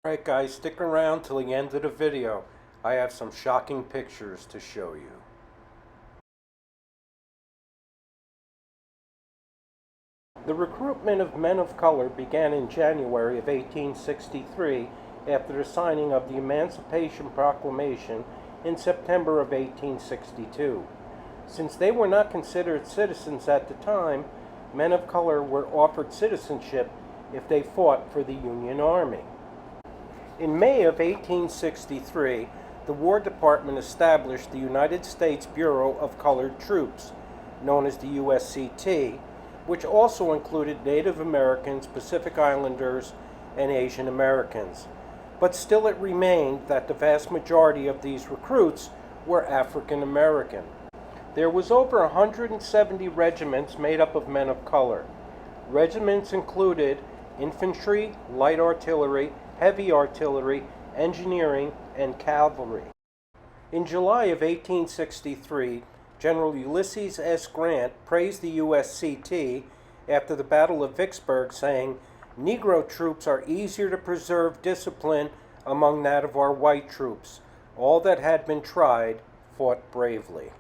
Alright guys, stick around till the end of the video. I have some shocking pictures to show you. The recruitment of men of color began in January of 1863 after the signing of the Emancipation Proclamation in September of 1862. Since they were not considered citizens at the time, men of color were offered citizenship if they fought for the Union Army. In May of 1863, the War Department established the United States Bureau of Colored Troops, known as the USCT, which also included Native Americans, Pacific Islanders, and Asian Americans. But still it remained that the vast majority of these recruits were African American. There was over 170 regiments made up of men of color. Regiments included infantry, light artillery, heavy artillery, engineering, and cavalry. In July of 1863, General Ulysses S. Grant praised the USCT after the Battle of Vicksburg, saying, "Negro troops are easier to preserve discipline among that of our white troops. All that had been tried fought bravely."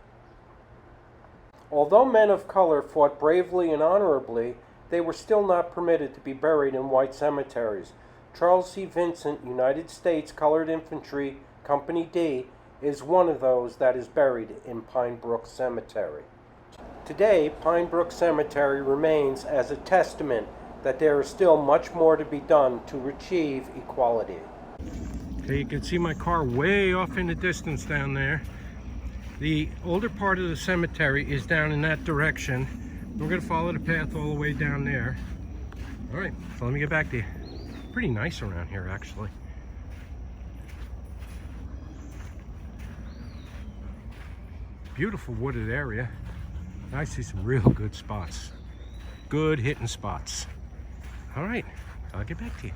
Although men of color fought bravely and honorably, they were still not permitted to be buried in white cemeteries. Charles C. Vincent, United States Colored Infantry, Company D, is one of those that is buried in Pine Brook Cemetery. Today, Pine Brook Cemetery remains as a testament that there is still much more to be done to achieve equality. Okay, you can see my car way off in the distance down there. The older part of the cemetery is down in that direction. We're going to follow the path all the way down there. All right, so let me get back to you. Pretty nice around here, actually. Beautiful wooded area. I see some real good spots. Good hitting spots. All right, I'll get back to you.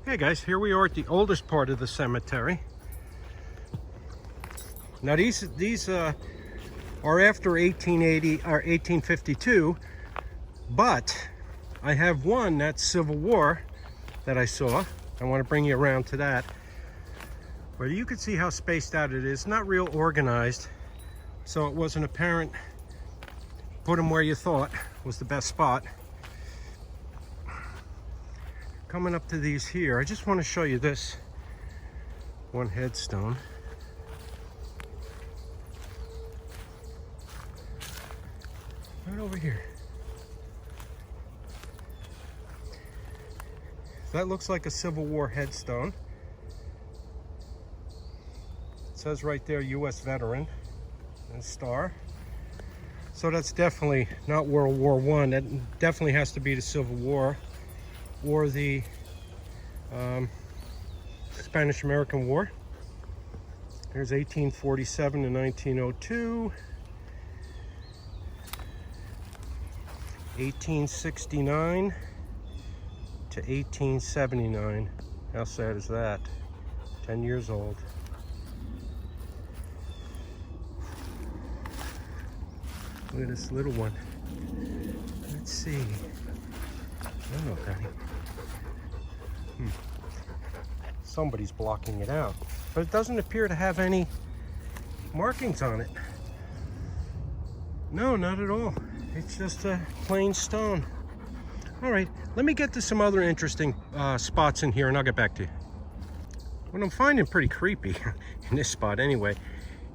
Okay guys, here we are at the oldest part of the cemetery. Now these are after 1880 or 1852, but I have one that's Civil War that I saw. I want to bring you around to that. But you can see how spaced out it is. Not real organized, so it wasn't apparent. Put them where you thought was the best spot. Coming up to these here, I just want to show you this one headstone. Right over here. That looks like a Civil War headstone. It says right there, U.S. veteran, and star. So that's definitely not World War I. That definitely has to be the Civil War or the Spanish-American War. There's 1847 to 1902. 1869 to 1879. How sad is that? 10 years old. Look at this little one. Let's see. I don't know, Danny. Somebody's blocking it out. But it doesn't appear to have any markings on it. No, not at all. It's just a plain stone. All right, let me get to some other interesting spots in here and I'll get back to you. What I'm finding pretty creepy in this spot anyway,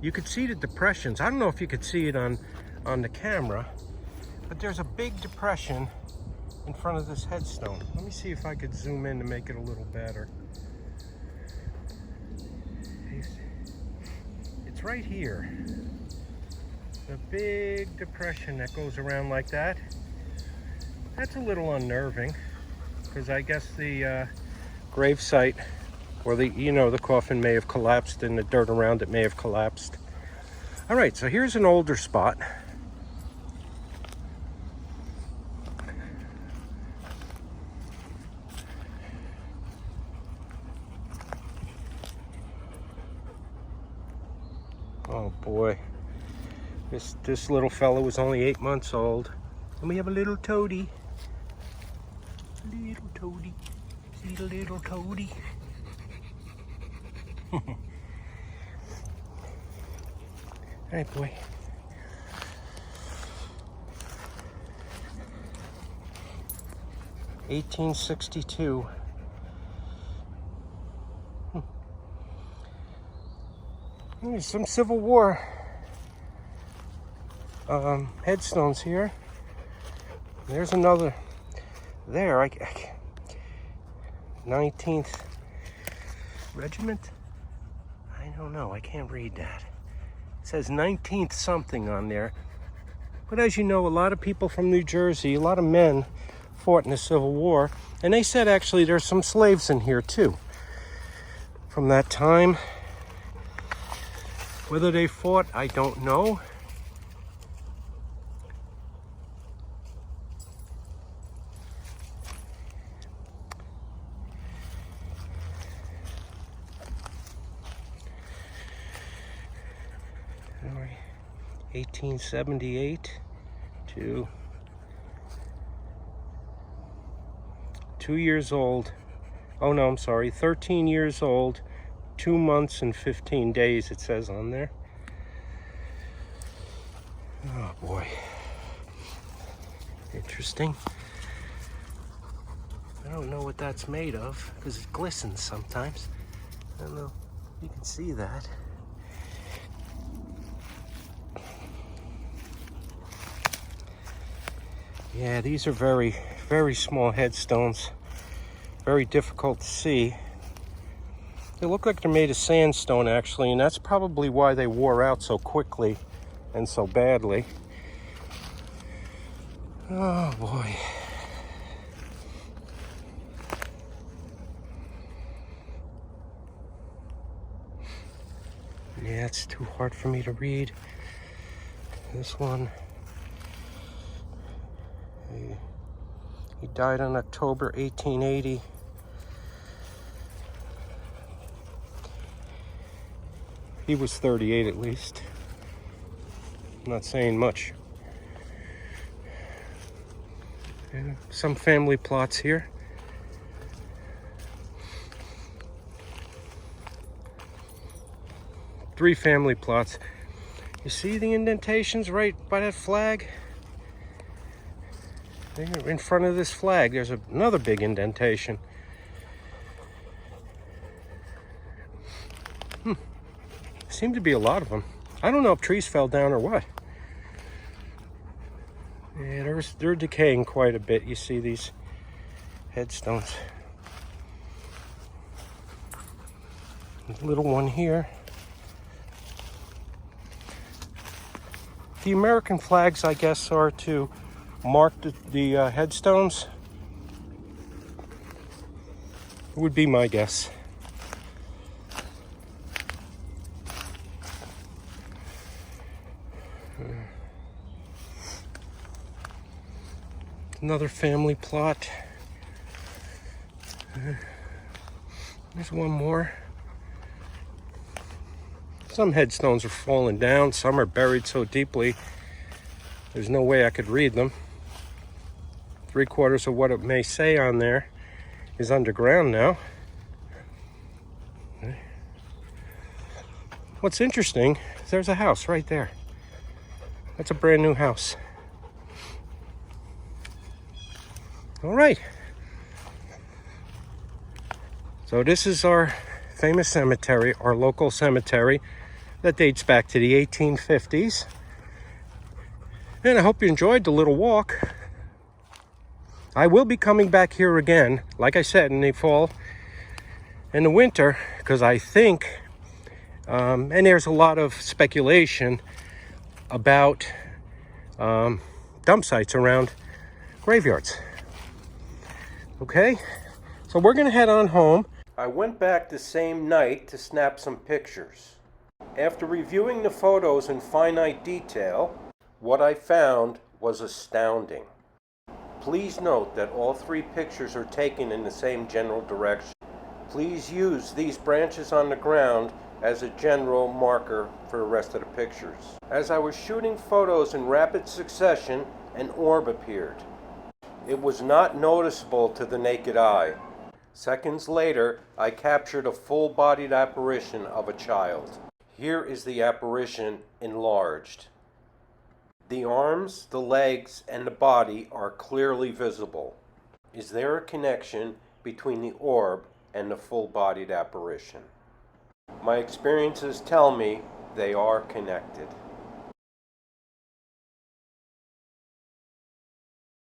you could see the depressions. I don't know if you could see it on the camera, but there's a big depression in front of this headstone. Let me see if I could zoom in to make it a little better. It's right here. A big depression that goes around like that. That's a little unnerving because I guess the grave site or the coffin may have collapsed and the dirt around it may have collapsed. All right, so here's an older spot. Oh boy. This little fellow was only 8 months old. And we have a little toady. Little toady. See the little toady? Hey, boy. (1862). There's some Civil War headstones here. There's another there. 19th Regiment? I don't know. I can't read that. It says 19th something on there. But as you know, a lot of people from New Jersey, a lot of men fought in the Civil War. And they said actually there's some slaves in here too from that time. Whether they fought, I don't know. All right. 1878 to 2 years old. Oh no, I'm sorry, 13 years old, 2 months and 15 days, it says on there. Oh boy. Interesting. I don't know what that's made of because it glistens sometimes. I don't know if you can see that. Yeah, these are very, very small headstones. Very difficult to see. They look like they're made of sandstone actually, and that's probably why they wore out so quickly and so badly. Oh boy. Yeah, it's too hard for me to read. This one. He died on October 1880. He was 38 at least. I'm not saying much. And some family plots here. Three family plots. You see the indentations right by that flag? In front of this flag, there's another big indentation. Seem to be a lot of them. I don't know if trees fell down or what. Yeah, they're decaying quite a bit. You see these headstones. There's a little one here. The American flags, I guess, are to mark the headstones. Would be my guess. Another family plot. There's one more. Some headstones are falling down. Some are buried so deeply there's no way I could read them. 3/4 of what it may say on there is underground now. What's interesting is there's a house right there. That's a brand new house. All right. So this is our famous cemetery, our local cemetery that dates back to the 1850s. And I hope you enjoyed the little walk. I will be coming back here again, like I said, in the fall and the winter, because I think, and there's a lot of speculation about dump sites around graveyards. Okay, so we're gonna head on home. I went back the same night to snap some pictures. After reviewing the photos in finite detail, what I found was astounding. Please note that all three pictures are taken in the same general direction. Please use these branches on the ground as a general marker for the rest of the pictures. As I was shooting photos in rapid succession, an orb appeared. It was not noticeable to the naked eye. Seconds later, I captured a full-bodied apparition of a child. Here is the apparition enlarged. The arms, the legs, and the body are clearly visible. Is there a connection between the orb and the full-bodied apparition? My experiences tell me they are connected.